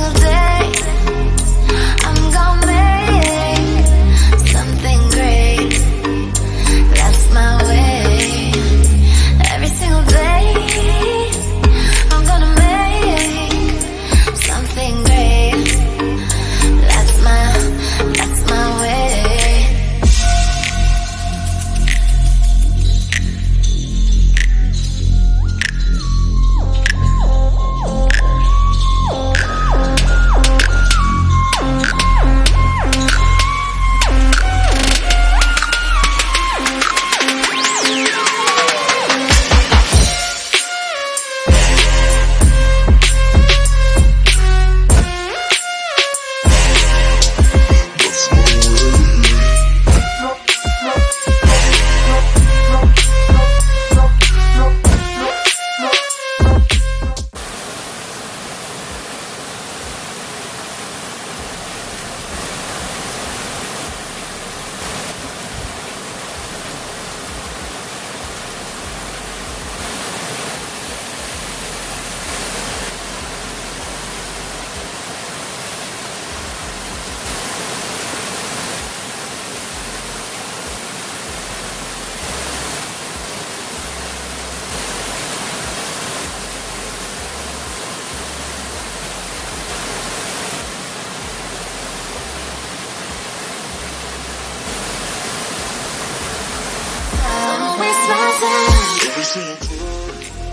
single day I'm gonna make something great. That's my way. Every single day I'm gonna make something great. That's my way. Don't waste my time. Every single day